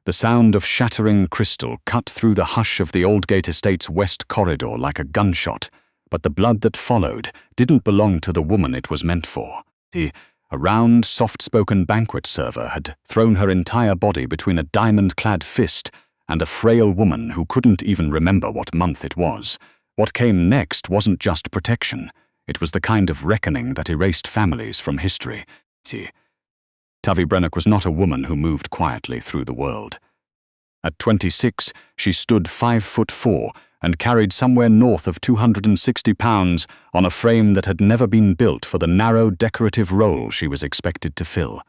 The sound of shattering crystal cut through the hush of the Aldgate Estate's west corridor like a gunshot, but the blood that followed didn't belong to the woman it was meant for. A round, soft-spoken banquet server had thrown her entire body between a diamond-clad fist and a frail woman who couldn't even remember what month it was. What came next wasn't just protection. It was the kind of reckoning that erased families from history. Tavie Brennock was not a woman who moved quietly through the world. At 26, she stood 5'4" and carried somewhere north of 260 pounds on a frame that had never been built for the narrow, decorative role she was expected to fill.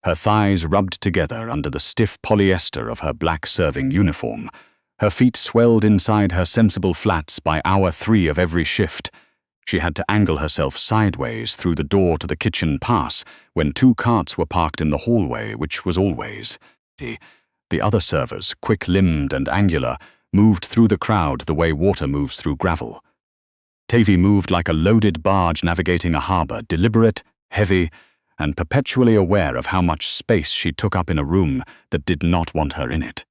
Her thighs rubbed together under the stiff polyester of her black serving uniform. Her feet swelled inside her sensible flats by hour 3 of every shift. She had to angle herself sideways through the door to the kitchen pass when 2 carts were parked in the hallway, which was always. The other servers, quick-limbed and angular, moved through the crowd the way water moves through gravel. Tavie moved like a loaded barge navigating a harbor, deliberate, heavy, and perpetually aware of how much space she took up in a room that did not want her in it.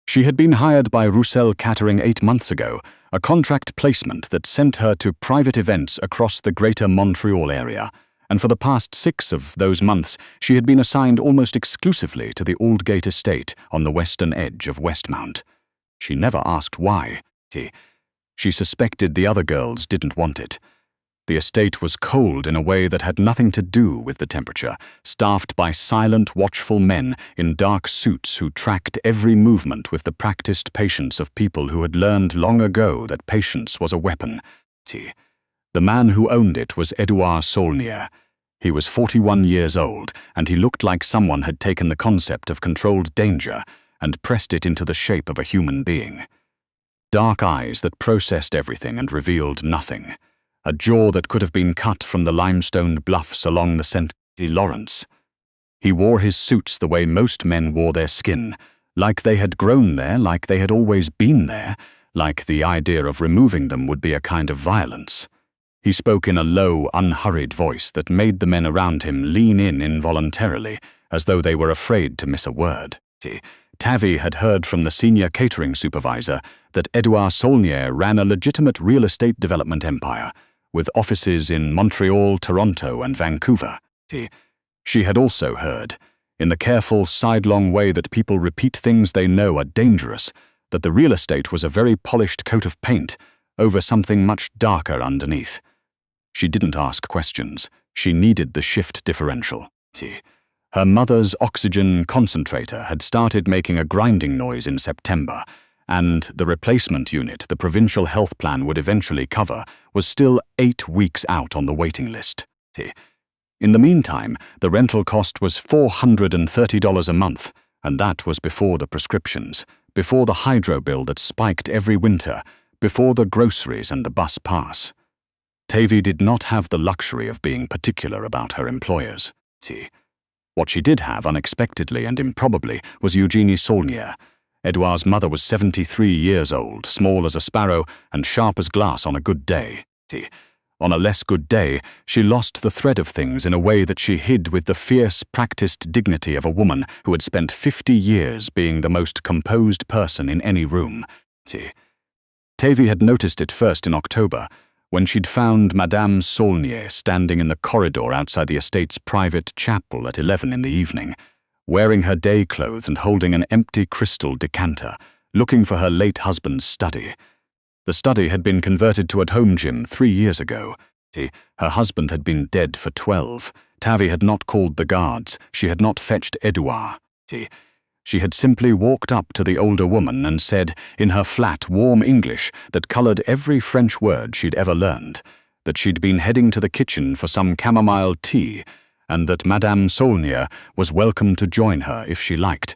She had been hired by Roussel Catering 8 months ago, a contract placement that sent her to private events across the greater Montreal area, and for the past 6 of those months she had been assigned almost exclusively to the Aldgate Estate on the western edge of Westmount. She never asked why. She suspected the other girls didn't want it. The estate was cold in a way that had nothing to do with the temperature, staffed by silent, watchful men in dark suits who tracked every movement with the practiced patience of people who had learned long ago that patience was a weapon. The man who owned it was Edouard Saulnier. He was 41 years old, and he looked like someone had taken the concept of controlled danger and pressed it into the shape of a human being. Dark eyes that processed everything and revealed nothing. A jaw that could have been cut from the limestoned bluffs along the St. Lawrence. He wore his suits the way most men wore their skin, like they had grown there, like they had always been there, like the idea of removing them would be a kind of violence. He spoke in a low, unhurried voice that made the men around him lean in involuntarily, as though they were afraid to miss a word. Tavie had heard from the senior catering supervisor that Edouard Saulnier ran a legitimate real estate development empire, with offices in Montreal, Toronto, and Vancouver. She had also heard, in the careful, sidelong way that people repeat things they know are dangerous, that the real estate was a very polished coat of paint over something much darker underneath. She didn't ask questions. She needed the shift differential. Her mother's oxygen concentrator had started making a grinding noise in September, and the replacement unit the provincial health plan would eventually cover was still 8 weeks out on the waiting list. In the meantime, the rental cost was $430 a month, and that was before the prescriptions, before the hydro bill that spiked every winter, before the groceries and the bus pass. Tavie did not have the luxury of being particular about her employers. What she did have, unexpectedly and improbably, was Eugenie Saulnier. Edouard's mother was 73 years old, small as a sparrow and sharp as glass on a good day. On a less good day, she lost the thread of things in a way that she hid with the fierce, practiced dignity of a woman who had spent 50 years being the most composed person in any room. Tavie had noticed it first in October, when she'd found Madame Saulnier standing in the corridor outside the estate's private chapel at 11 in the evening, wearing her day clothes and holding an empty crystal decanter, looking for her late husband's study. The study had been converted to a home gym 3 years ago. Her husband had been dead for 12. Tavie had not called the guards. She had not fetched Edouard. She had simply walked up to the older woman and said, in her flat, warm English that coloured every French word she'd ever learned, that she'd been heading to the kitchen for some chamomile tea, and that Madame Saulnier was welcome to join her if she liked.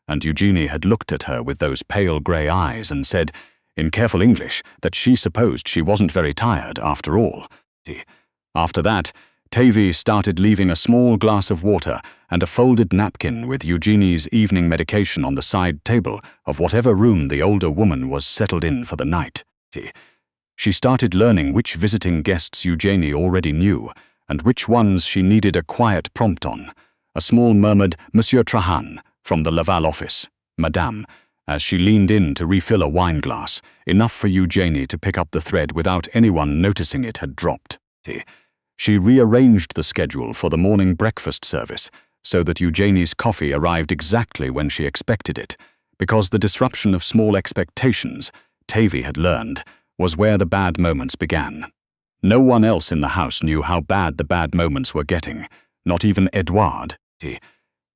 And Eugenie had looked at her with those pale grey eyes and said, in careful English, that she supposed she wasn't very tired after all. After that, Tavie started leaving a small glass of water and a folded napkin with Eugenie's evening medication on the side table of whatever room the older woman was settled in for the night. She started learning which visiting guests Eugenie already knew and which ones she needed a quiet prompt on, A small murmured "Monsieur Trahan" from the Laval office, "Madame," as she leaned in to refill a wine glass, enough for Eugenie to pick up the thread without anyone noticing it had dropped. She rearranged the schedule for the morning breakfast service so that Eugenie's coffee arrived exactly when she expected it, because the disruption of small expectations, Tavie had learned, was where the bad moments began. No one else in the house knew how bad the bad moments were getting, not even Edouard.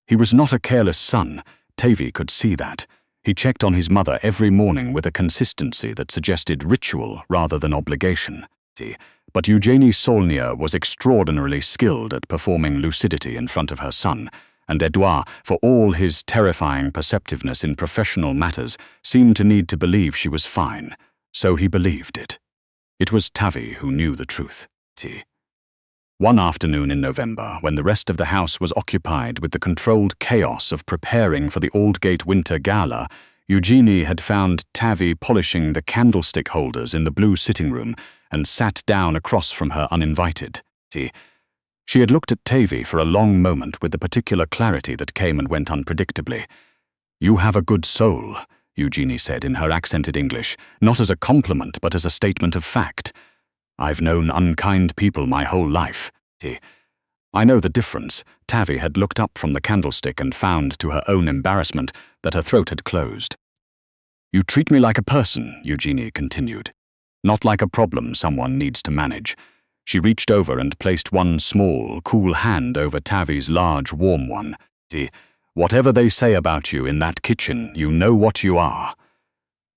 He was not a careless son, Tavie could see that. He checked on his mother every morning with a consistency that suggested ritual rather than obligation. But Eugenie Saulnier was extraordinarily skilled at performing lucidity in front of her son, and Edouard, for all his terrifying perceptiveness in professional matters, seemed to need to believe she was fine. So he believed it. It was Tavie who knew the truth. One afternoon in November, when the rest of the house was occupied with the controlled chaos of preparing for the Aldgate Winter Gala, Eugenie had found Tavie polishing the candlestick holders in the blue sitting room and sat down across from her uninvited. She had looked at Tavie for a long moment with the particular clarity that came and went unpredictably. "You have a good soul," Eugenie said in her accented English, not as a compliment but as a statement of fact. "I've known unkind people my whole life." I know the difference. Tavie had looked up from the candlestick and found, to her own embarrassment, that her throat had closed. "You treat me like a person," Eugenie continued, "not like a problem someone needs to manage." She reached over and placed one small, cool hand over Tavie's large, warm one. "Whatever they say about you in that kitchen, you know what you are."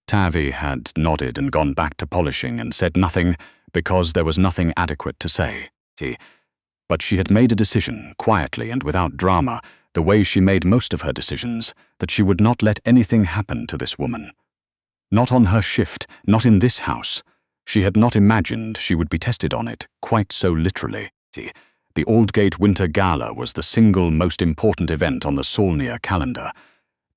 Tavie had nodded and gone back to polishing and said nothing because there was nothing adequate to say. But she had made a decision, quietly and without drama, the way she made most of her decisions, that she would not let anything happen to this woman. Not on her shift, not in this house. She had not imagined she would be tested on it quite so literally. The Aldgate Winter Gala was the single most important event on the Saulnier calendar.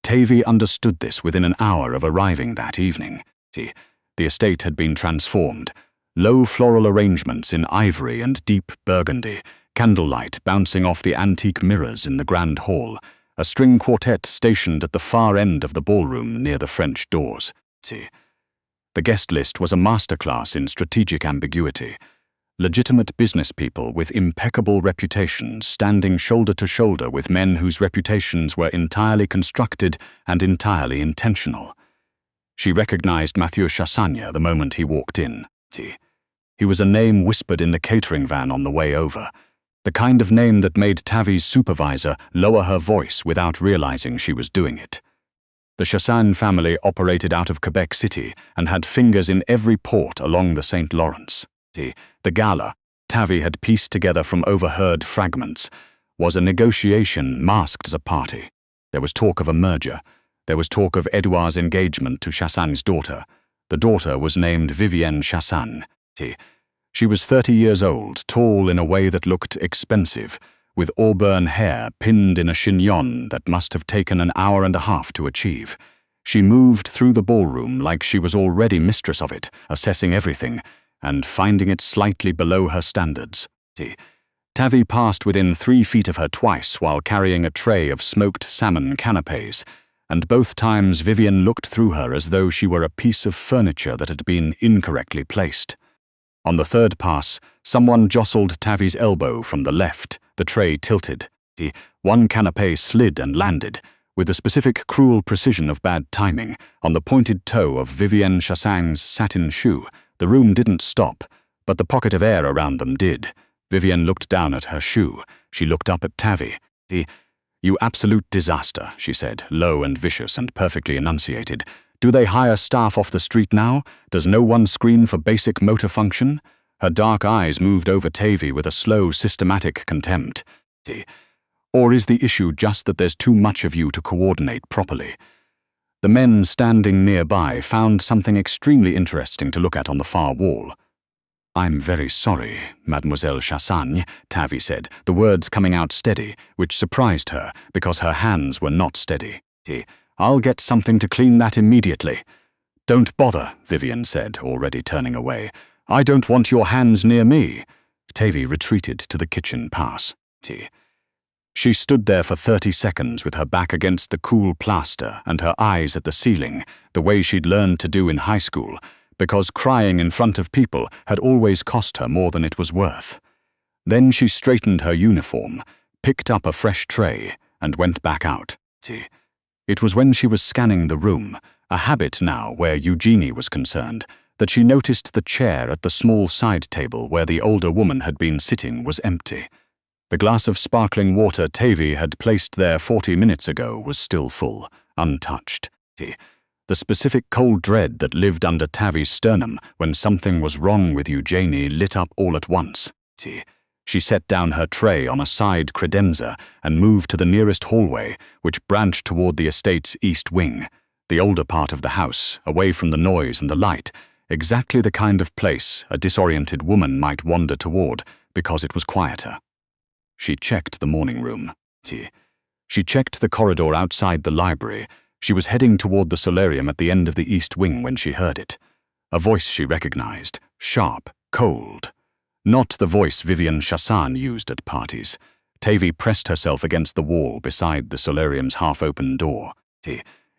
Tavie understood this within an hour of arriving that evening. The estate had been transformed. Low floral arrangements in ivory and deep burgundy, candlelight bouncing off the antique mirrors in the grand hall, a string quartet stationed at the far end of the ballroom near the French doors. The guest list was a masterclass in strategic ambiguity. Legitimate business people with impeccable reputations standing shoulder to shoulder with men whose reputations were entirely constructed and entirely intentional. She recognized Mathieu Chassagne the moment he walked in. He was a name whispered in the catering van on the way over, the kind of name that made Tavie's supervisor lower her voice without realizing she was doing it. The Chassagne family operated out of Quebec City and had fingers in every port along the St. Lawrence. The gala, Tavie had pieced together from overheard fragments, was a negotiation masked as a party. There was talk of a merger. There was talk of Edouard's engagement to Chassagne's daughter. The daughter was named Vivienne Chassagne. She was 30 years old, tall in a way that looked expensive, with auburn hair pinned in a chignon that must have taken an hour and a half to achieve. She moved through the ballroom like she was already mistress of it, assessing everything, and finding it slightly below her standards. Tavie passed within 3 feet of her twice while carrying a tray of smoked salmon canapés, and both times Vivienne looked through her as though she were a piece of furniture that had been incorrectly placed. On the third pass, someone jostled Tavie's elbow from the left, the tray tilted. One canapé slid and landed, with the specific cruel precision of bad timing, on the pointed toe of Vivienne Chassagne's satin shoe. The room didn't stop, but the pocket of air around them did. Vivienne looked down at her shoe. She looked up at Tavie. "You absolute disaster," she said, low and vicious and perfectly enunciated. "Do they hire staff off the street now? Does no one screen for basic motor function?" Her dark eyes moved over Tavie with a slow, systematic contempt. "Or is the issue just that there's too much of you to coordinate properly?" The men standing nearby found something extremely interesting to look at on the far wall. "I'm very sorry, Mademoiselle Chassagne," Tavie said, the words coming out steady, which surprised her because her hands were not steady. "I'll get something to clean that immediately." "Don't bother," Vivienne said, already turning away. "I don't want your hands near me." Tavie retreated to the kitchen pass. She stood there for 30 seconds with her back against the cool plaster and her eyes at the ceiling, the way she'd learned to do in high school, because crying in front of people had always cost her more than it was worth. Then she straightened her uniform, picked up a fresh tray, and went back out. It was when she was scanning the room, a habit now where Eugenie was concerned, that she noticed the chair at the small side table where the older woman had been sitting was empty. The glass of sparkling water Tavie had placed there 40 minutes ago was still full, untouched. The specific cold dread that lived under Tavie's sternum when something was wrong with Eugenie lit up all at once. She set down her tray on a side credenza and moved to the nearest hallway, which branched toward the estate's east wing, the older part of the house, away from the noise and the light, exactly the kind of place a disoriented woman might wander toward because it was quieter. She checked the morning room. She checked the corridor outside the library. She was heading toward the solarium at the end of the east wing when she heard it. A voice she recognized, sharp, cold. Not the voice Vivienne Chassagne used at parties. Tavie pressed herself against the wall beside the solarium's half-open door.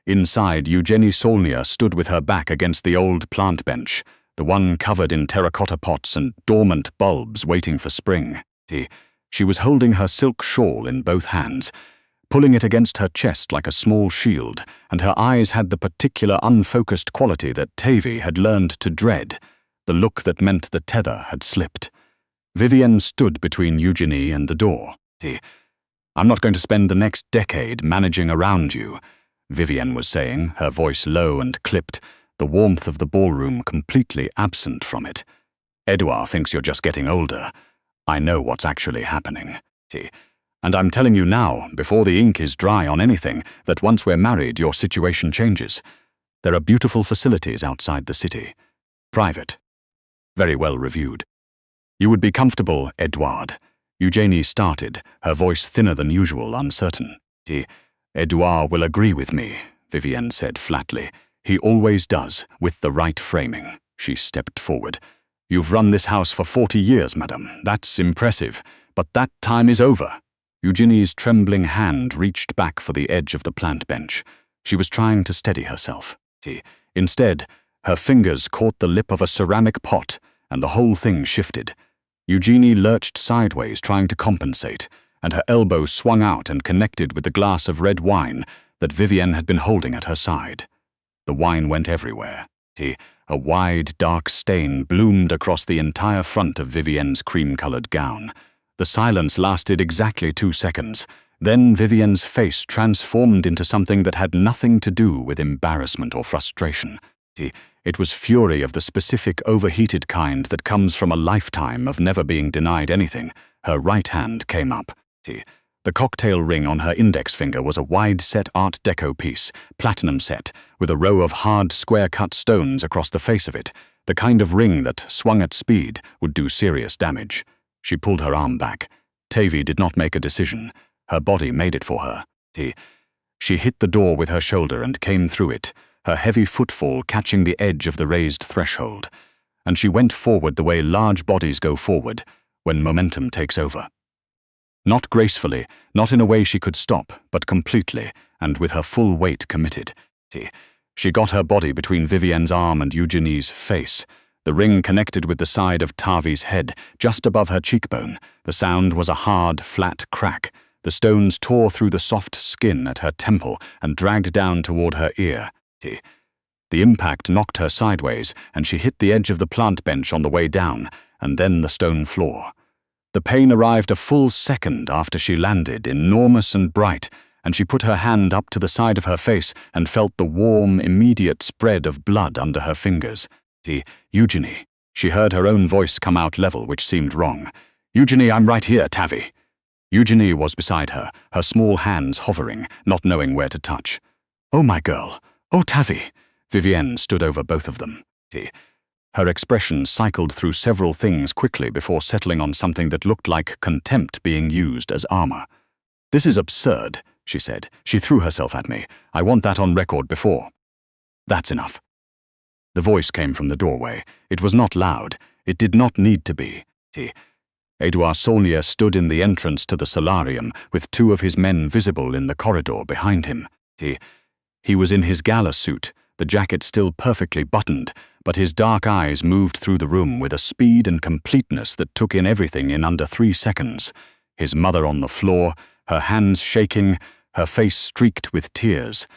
Inside, Eugenie Saulnier stood with her back against the old plant bench, the one covered in terracotta pots and dormant bulbs waiting for spring. She was holding her silk shawl in both hands, pulling it against her chest like a small shield, and her eyes had the particular unfocused quality that Tavie had learned to dread, the look that meant the tether had slipped. Vivienne stood between Eugenie and the door. "I'm not going to spend the next decade managing around you," Vivienne was saying, her voice low and clipped, the warmth of the ballroom completely absent from it. "Edouard thinks you're just getting older. I know what's actually happening. And I'm telling you now, before the ink is dry on anything, that once we're married, your situation changes. There are beautiful facilities outside the city. Private. Very well reviewed. You would be comfortable, Edouard." Eugenie started, her voice thinner than usual, uncertain. "Edouard will agree with me," Vivienne said flatly. "He always does, with the right framing." She stepped forward. "You've run this house for 40 years, madame. That's impressive. But that time is over." Eugenie's trembling hand reached back for the edge of the plant bench. She was trying to steady herself. Instead, her fingers caught the lip of a ceramic pot, and the whole thing shifted. Eugenie lurched sideways, trying to compensate, and her elbow swung out and connected with the glass of red wine that Vivienne had been holding at her side. The wine went everywhere. A wide, dark stain bloomed across the entire front of Vivienne's cream-colored gown. The silence lasted exactly 2 seconds. Then Vivienne's face transformed into something that had nothing to do with embarrassment or frustration. It was fury of the specific overheated kind that comes from a lifetime of never being denied anything. Her right hand came up. The cocktail ring on her index finger was a wide-set Art Deco piece, platinum set, with a row of hard, square-cut stones across the face of it, the kind of ring that, swung at speed, would do serious damage. She pulled her arm back. Tavie did not make a decision. Her body made it for her. She hit the door with her shoulder and came through it, her heavy footfall catching the edge of the raised threshold. And she went forward the way large bodies go forward, when momentum takes over. Not gracefully, not in a way she could stop, but completely, and with her full weight committed. She got her body between Vivienne's arm and Eugenie's face. The ring connected with the side of Tavie's head, just above her cheekbone. The sound was a hard, flat crack. The stones tore through the soft skin at her temple and dragged down toward her ear. The impact knocked her sideways, and she hit the edge of the plant bench on the way down, and then the stone floor. The pain arrived a full second after she landed, enormous and bright, and she put her hand up to the side of her face and felt the warm, immediate spread of blood under her fingers. "Eugenie." She heard her own voice come out level, which seemed wrong. "Eugenie, I'm right here, Tavie." Eugenie was beside her, her small hands hovering, not knowing where to touch. "Oh, my girl. Oh, Tavie." Vivienne stood over both of them. Her expression cycled through several things quickly before settling on something that looked like contempt being used as armor. "This is absurd," she said. "She threw herself at me. I want that on record before." "That's enough." The voice came from the doorway. It was not loud. It did not need to be. Edouard Saulnier stood in the entrance to the solarium with two of his men visible in the corridor behind him. He was in his gala suit, the jacket still perfectly buttoned, but his dark eyes moved through the room with a speed and completeness that took in everything in under 3 seconds. His mother on the floor, her hands shaking, her face streaked with tears.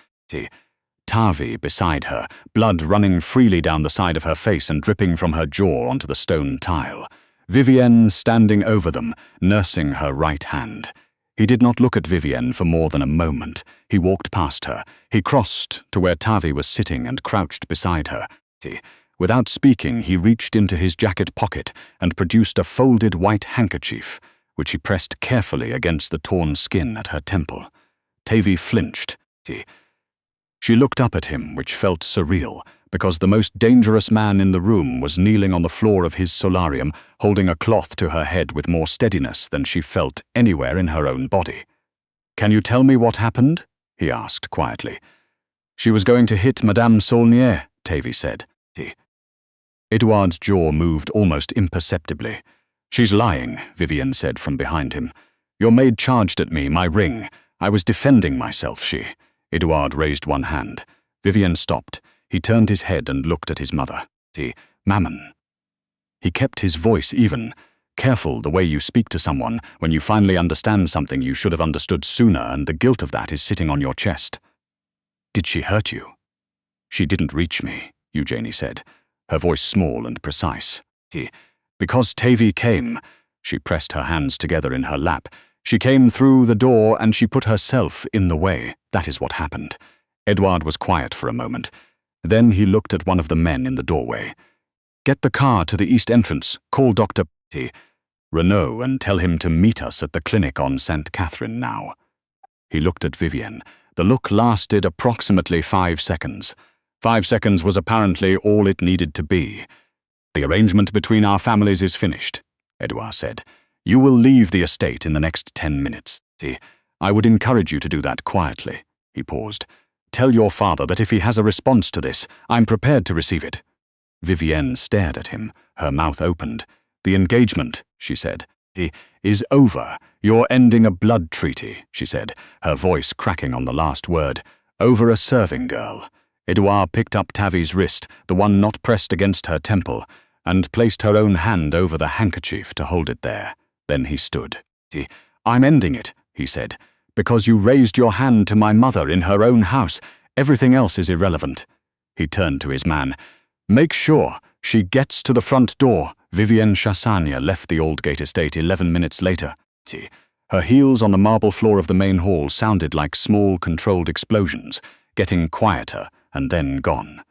Tavie beside her, blood running freely down the side of her face and dripping from her jaw onto the stone tile. Vivienne standing over them, nursing her right hand. He did not look at Vivienne for more than a moment. He walked past her. He crossed to where Tavie was sitting and crouched beside her. Without speaking, he reached into his jacket pocket and produced a folded white handkerchief, which he pressed carefully against the torn skin at her temple. Tavie flinched. She looked up at him, which felt surreal, because the most dangerous man in the room was kneeling on the floor of his solarium, holding a cloth to her head with more steadiness than she felt anywhere in her own body. "Can you tell me what happened?" he asked quietly. "She was going to hit Madame Saulnier," Tavie said. Edouard's jaw moved almost imperceptibly. "She's lying," Vivienne said from behind him. "Your maid charged at me, my ring. I was defending myself, she..." Edouard raised one hand. Vivienne stopped. He turned his head and looked at his mother. "Maman." He kept his voice even. "Careful the way you speak to someone. When you finally understand something you should have understood sooner, and the guilt of that is sitting on your chest." "Did she hurt you?" "She didn't reach me," Eugenie said, her voice small and precise. "Because Tavie came." She pressed her hands together in her lap. "She came through the door and she put herself in the way. That is what happened." Edouard was quiet for a moment. Then he looked at one of the men in the doorway. "Get the car to the east entrance. Call Dr. Renaud and tell him to meet us at the clinic on St. Catherine now." He looked at Vivienne. The look lasted approximately 5 seconds. 5 seconds was apparently all it needed to be. "The arrangement between our families is finished," Edouard said. "You will leave the estate in the next 10 minutes. I would encourage you to do that quietly." He paused. "Tell your father that if he has a response to this, I'm prepared to receive it." Vivienne stared at him, her mouth opened. "The engagement," she said, "is over. You're ending a blood treaty," she said, her voice cracking on the last word. "Over a serving girl." Edouard picked up Tavie's wrist, the one not pressed against her temple, and placed her own hand over the handkerchief to hold it there. Then he stood. "I'm ending it," he said, "because you raised your hand to my mother in her own house. Everything else is irrelevant." He turned to his man. "Make sure she gets to the front door." Vivienne Chassagna left the Aldgate estate 11 minutes later. Her heels on the marble floor of the main hall sounded like small, controlled explosions, getting quieter and then gone.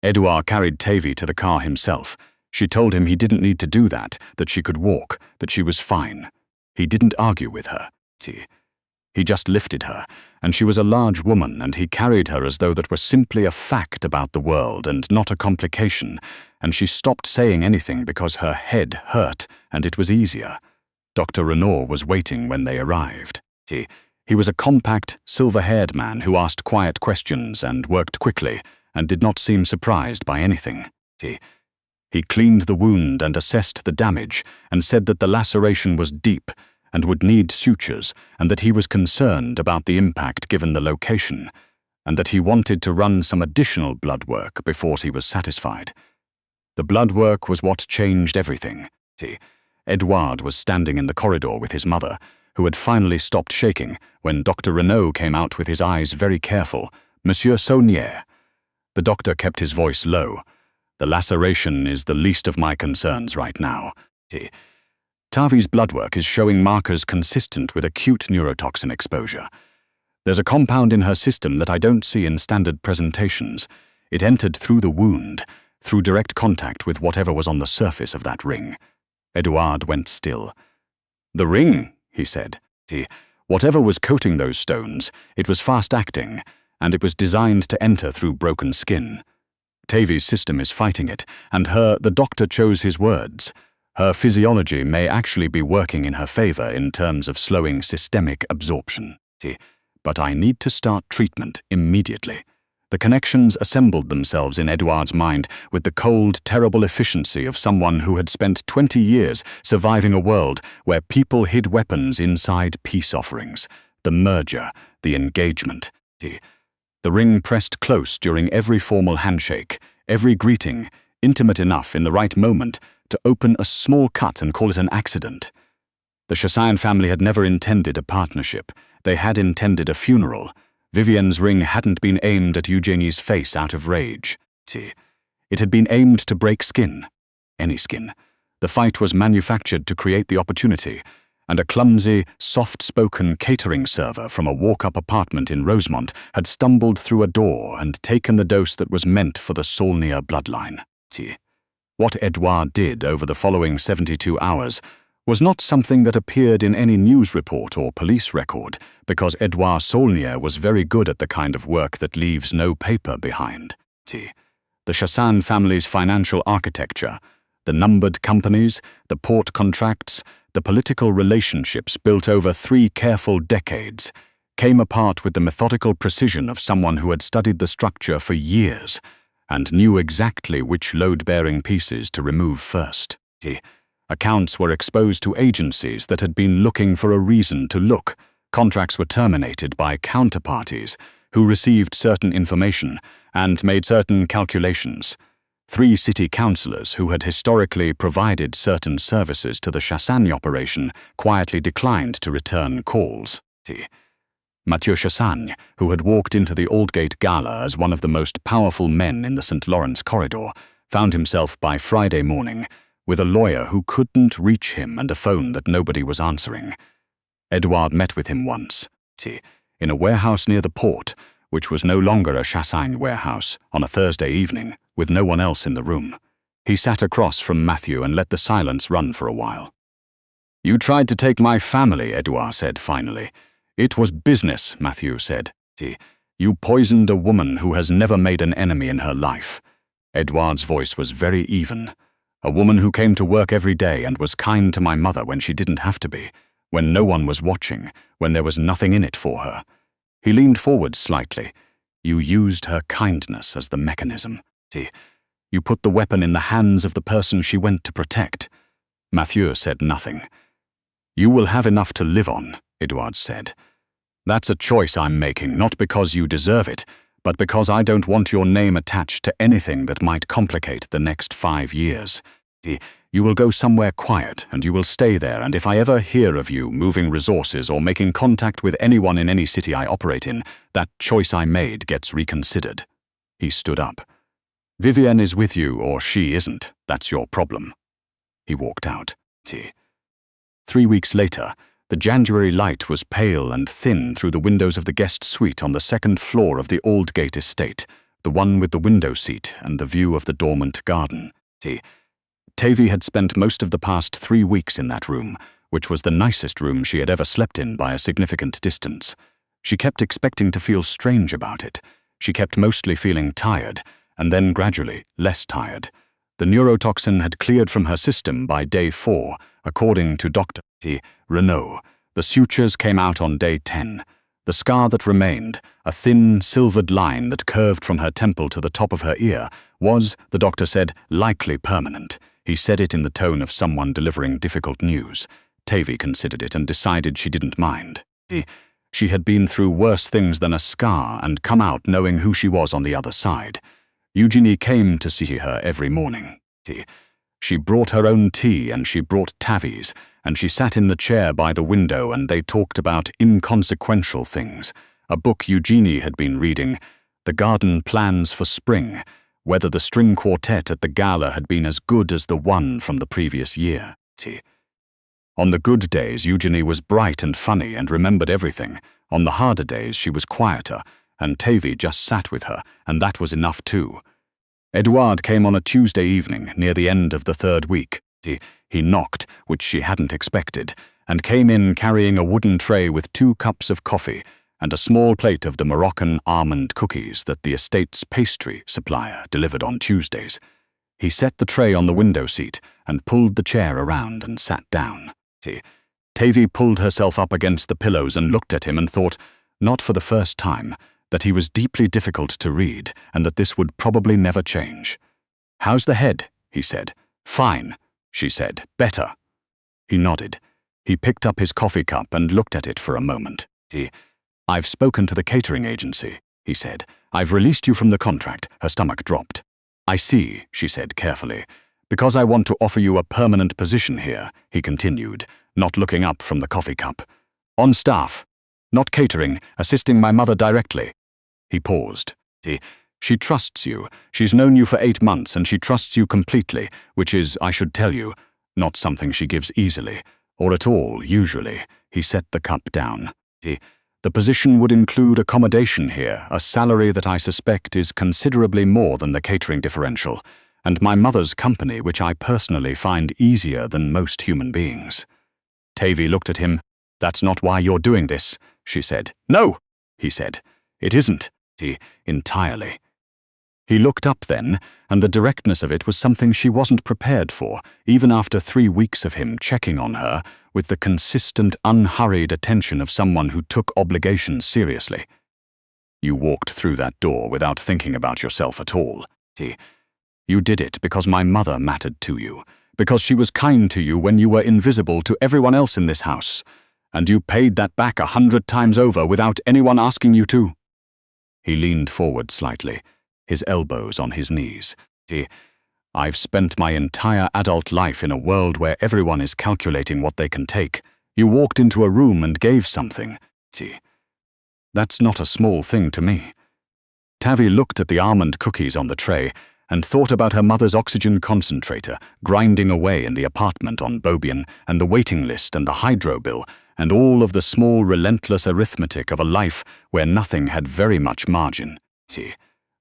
Edouard carried Tavie to the car himself. She told him he didn't need to do that she could walk, that she was fine. He didn't argue with her. He just lifted her, and she was a large woman, and he carried her as though that were simply a fact about the world and not a complication, and she stopped saying anything because her head hurt, and it was easier. Dr. Renaud was waiting when they arrived. He was a compact, silver-haired man who asked quiet questions and worked quickly, and did not seem surprised by anything. He cleaned the wound and assessed the damage, and said that the laceration was deep, and would need sutures, and that he was concerned about the impact given the location, and that he wanted to run some additional blood work before he was satisfied. The blood work was what changed everything. Edouard was standing in the corridor with his mother, who had finally stopped shaking when Dr. Renaud came out with his eyes very careful. "Monsieur Saulnier." The doctor kept his voice low. "The laceration is the least of my concerns right now. Tavie's blood work is showing markers consistent with acute neurotoxin exposure. There's a compound in her system that I don't see in standard presentations. It entered through the wound, through direct contact with whatever was on the surface of that ring." Edouard went still. "The ring," he said. "Whatever was coating those stones, it was fast-acting, and it was designed to enter through broken skin. Tavie's system is fighting it, and the doctor chose his words. Her physiology may actually be working in her favor in terms of slowing systemic absorption. But I need to start treatment immediately. The connections assembled themselves in Edouard's mind with the cold, terrible efficiency of someone who had spent 20 years surviving a world where people hid weapons inside peace offerings. The merger, the engagement. The ring pressed close during every formal handshake, every greeting, intimate enough in the right moment to open a small cut and call it an accident. The Chassagne family had never intended a partnership. They had intended a funeral. Vivienne's ring hadn't been aimed at Eugenie's face out of rage. It had been aimed to break skin. Any skin. The fight was manufactured to create the opportunity, and a clumsy, soft-spoken catering server from a walk-up apartment in Rosemont had stumbled through a door and taken the dose that was meant for the Saulnier bloodline. What Edouard did over the following 72 hours was not something that appeared in any news report or police record, because Edouard Saulnier was very good at the kind of work that leaves no paper behind. The Chassagne family's financial architecture, the numbered companies, the port contracts, the political relationships built over 3 careful decades, came apart with the methodical precision of someone who had studied the structure for years and knew exactly which load-bearing pieces to remove first. Accounts were exposed to agencies that had been looking for a reason to look. Contracts were terminated by counterparties who received certain information and made certain calculations. 3 city councillors who had historically provided certain services to the Chassagne operation quietly declined to return calls. Mathieu Chassagne, who had walked into the Aldgate Gala as one of the most powerful men in the St. Lawrence corridor, found himself by Friday morning with a lawyer who couldn't reach him and a phone that nobody was answering. Edouard met with him once, in a warehouse near the port, which was no longer a Chassagne warehouse, on a Thursday evening, with no one else in the room. He sat across from Mathieu and let the silence run for a while. "You tried to take my family," Edouard said finally. "It was business," Mathieu said. "You poisoned a woman who has never made an enemy in her life." Edouard's voice was very even. "A woman who came to work every day and was kind to my mother when she didn't have to be, when no one was watching, when there was nothing in it for her." He leaned forward slightly. "You used her kindness as the mechanism. You put the weapon in the hands of the person she went to protect." Mathieu said nothing. "You will have enough to live on," Edouard said. "That's a choice I'm making, not because you deserve it, but because I don't want your name attached to anything that might complicate the next 5 years. You will go somewhere quiet, and you will stay there, and if I ever hear of you moving resources or making contact with anyone in any city I operate in, that choice I made gets reconsidered." He stood up. "Vivienne is with you, or she isn't. That's your problem." He walked out. 3 weeks later, the January light was pale and thin through the windows of the guest suite on the 2nd floor of the Aldgate estate, the one with the window seat and the view of the dormant garden. Tavie had spent most of the past 3 weeks in that room, which was the nicest room she had ever slept in by a significant distance. She kept expecting to feel strange about it. She kept mostly feeling tired, and then gradually less tired. The neurotoxin had cleared from her system by day 4, according to Dr. Renaud. The sutures came out on day 10. The scar that remained, a thin, silvered line that curved from her temple to the top of her ear, was, the doctor said, likely permanent. He said it in the tone of someone delivering difficult news. Tavie considered it and decided she didn't mind. She had been through worse things than a scar and come out knowing who she was on the other side. Eugenie came to see her every morning. She brought her own tea and she brought Tavie's, and she sat in the chair by the window and they talked about inconsequential things. A book Eugenie had been reading, The Garden Plans for Spring, whether the string quartet at the gala had been as good as the one from the previous year. On the good days, Eugenie was bright and funny and remembered everything. On the harder days, she was quieter, and Tavie just sat with her, and that was enough too. Edouard came on a Tuesday evening, near the end of the 3rd week. He knocked, which she hadn't expected, and came in carrying a wooden tray with 2 cups of coffee and a small plate of the Moroccan almond cookies that the estate's pastry supplier delivered on Tuesdays. He set the tray on the window seat and pulled the chair around and sat down. Tavie pulled herself up against the pillows and looked at him and thought, not for the first time, that he was deeply difficult to read and that this would probably never change. "How's the head?" he said. "Fine," she said. "Better." He nodded. He picked up his coffee cup and looked at it for a moment. "I've spoken to the catering agency," he said. "I've released you from the contract." Her stomach dropped. "I see," she said carefully. "Because I want to offer you a permanent position here," he continued, not looking up from the coffee cup. "On staff. Not catering, assisting my mother directly." He paused. "She trusts you. She's known you for 8 months and she trusts you completely, which is, I should tell you, not something she gives easily, or at all, usually." He set the cup down. "The position would include accommodation here, a salary that I suspect is considerably more than the catering differential, and my mother's company, which I personally find easier than most human beings." Tavie looked at him. "That's not why you're doing this," she said. "No," he said. "It isn't." Entirely. He looked up then, and the directness of it was something she wasn't prepared for, even after 3 weeks of him checking on her with the consistent, unhurried attention of someone who took obligations seriously. "You walked through that door without thinking about yourself at all. You did it because my mother mattered to you, because she was kind to you when you were invisible to everyone else in this house, and you paid that back 100 times over without anyone asking you to." He leaned forward slightly, his elbows on his knees. "I've spent my entire adult life in a world where everyone is calculating what they can take. You walked into a room and gave something. That's not a small thing to me." Tavie looked at the almond cookies on the tray and thought about her mother's oxygen concentrator grinding away in the apartment on Beaubien, and the waiting list and the hydro bill, and all of the small, relentless arithmetic of a life where nothing had very much margin.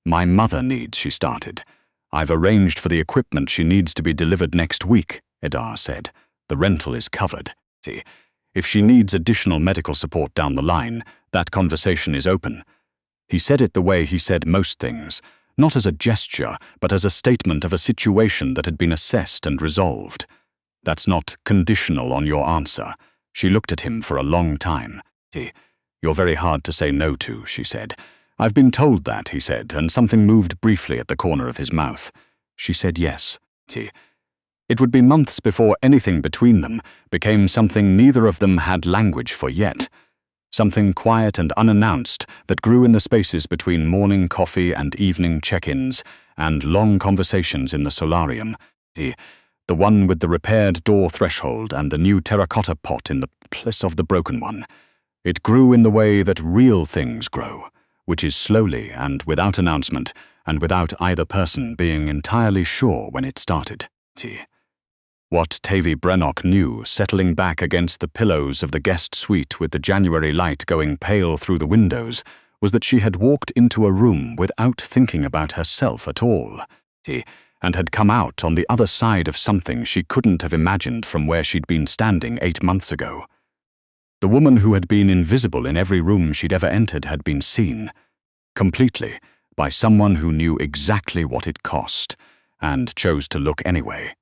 "My mother needs," she started. "I've arranged for the equipment she needs to be delivered next week," Edar said. "The rental is covered. If she needs additional medical support down the line, that conversation is open." He said it the way he said most things, not as a gesture, but as a statement of a situation that had been assessed and resolved. "That's not conditional on your answer." She looked at him for a long time. "You're very hard to say no to," she said. "I've been told that," he said, and something moved briefly at the corner of his mouth. She said yes. It would be months before anything between them became something neither of them had language for yet. Something quiet and unannounced that grew in the spaces between morning coffee and evening check-ins and long conversations in the solarium. The one with the repaired door threshold and the new terracotta pot in the place of the broken one. It grew in the way that real things grow, which is slowly and without announcement, and without either person being entirely sure when it started. What Tavie Brennock knew, settling back against the pillows of the guest suite with the January light going pale through the windows, was that she had walked into a room without thinking about herself at all, and had come out on the other side of something she couldn't have imagined from where she'd been standing 8 months ago. The woman who had been invisible in every room she'd ever entered had been seen, completely, by someone who knew exactly what it cost, and chose to look anyway.